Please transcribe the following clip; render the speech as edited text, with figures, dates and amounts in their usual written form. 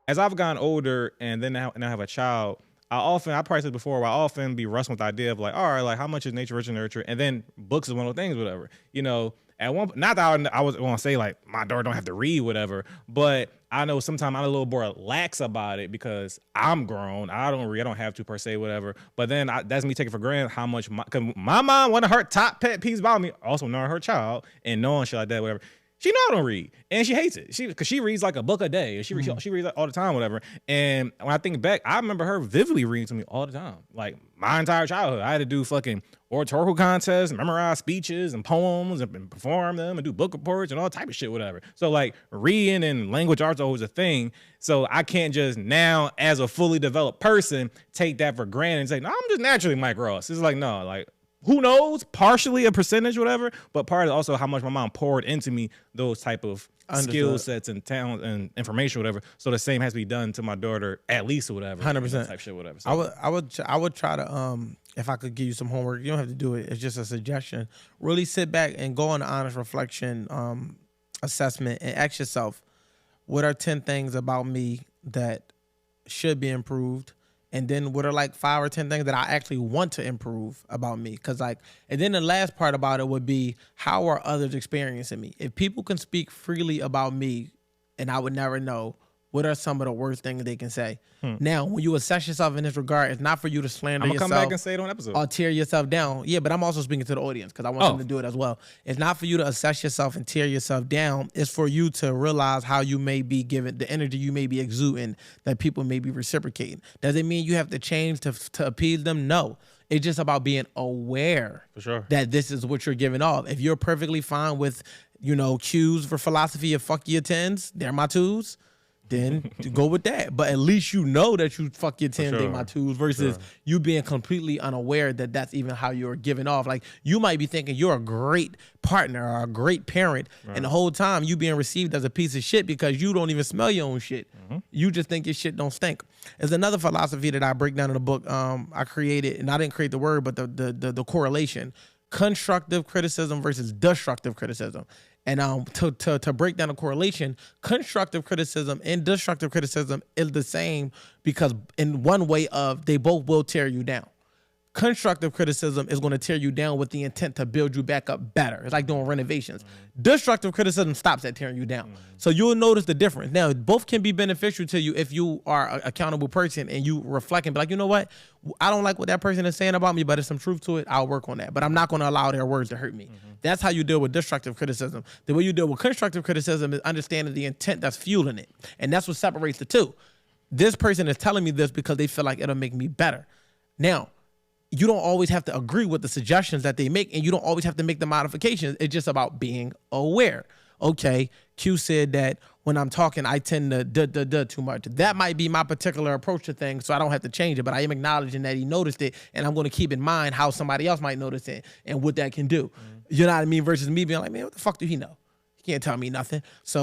as I've gotten older and then now I have a child, I probably said before, I often be wrestling with the idea of like, all right, like how much is nature rich and nurture? And then books is one of those things, whatever. At one, not that I was going to say like my daughter don't have to read, whatever, but I know sometimes I'm a little more lax about it because I'm grown. I don't read, I don't have to per se, whatever. But then that's me taking for granted how much cause my mom, one of her top pet peeves about me, also knowing her child and knowing shit like that, whatever. She know I don't read, and she hates it. Because she reads like a book a day. She reads all the time, whatever. And when I think back, I remember her vividly reading to me all the time, like my entire childhood. I had to do fucking oratorical contests, memorize speeches and poems, and perform them, and do book reports and all type of shit, whatever. So like reading and language arts are always a thing. So I can't just now, as a fully developed person, take that for granted and say, no, I'm just naturally Mike Ross. It's like no, like. Who knows? Partially a percentage, whatever, but part of also how much my mom poured into me those type of skill sets and talent and information, whatever. So the same has to be done to my daughter, at least, or whatever. 100% type shit, whatever. So. I would try to if I could give you some homework, you don't have to do it. It's just a suggestion. Really sit back and go on an honest reflection assessment and ask yourself, what are 10 things about me that should be improved? And then what are like 5 or 10 things that I actually want to improve about me? And then the last part about it would be, how are others experiencing me? If people can speak freely about me and I would never know, what are some of the worst things they can say? Now, when you assess yourself in this regard, it's not for you to slander yourself. I'm going to come back and say it on episode. Or tear yourself down. Yeah, but I'm also speaking to the audience because I want them to do it as well. It's not for you to assess yourself and tear yourself down. It's for you to realize how you may be given, the energy you may be exuding that people may be reciprocating. Does it mean you have to change to appease them? No. It's just about being aware that this is what you're giving off. If you're perfectly fine with, cues for philosophy of fuck your tens, they're my twos, then go with that. But at least you know that you fuck your 10, they my twos, versus you being completely unaware that that's even how you're giving off. Like, you might be thinking you're a great partner or a great parent, and the whole time you being received as a piece of shit because you don't even smell your own shit. You just think your shit don't stink. There's another philosophy that I break down in the book. I created, and I didn't create the word, but the correlation: constructive criticism versus destructive criticism. And to break down the correlation, constructive criticism and destructive criticism is the same, because in one way of they both will tear you down. Constructive criticism is going to tear you down with the intent to build you back up better. It's like doing renovations. Destructive criticism stops at tearing you down. So you'll notice the difference. Now, both can be beneficial to you if you are an accountable person and you reflect and be like, you know what? I don't like what that person is saying about me, but there's some truth to it. I'll work on that. But I'm not going to allow their words to hurt me. That's how you deal with destructive criticism. The way you deal with constructive criticism is understanding the intent that's fueling it. And that's what separates the two. This person is telling me this because they feel like it'll make me better. Now, you don't always have to agree with the suggestions that they make, and you don't always have to make the modifications. It's just about being aware. Okay, Q said that when I'm talking, I tend to too much. That might be my particular approach to things, so I don't have to change it, but I am acknowledging that he noticed it, and I'm going to keep in mind how somebody else might notice it and what that can do. You know what I mean? Versus me being like, man, what the fuck do he know? He can't tell me nothing. So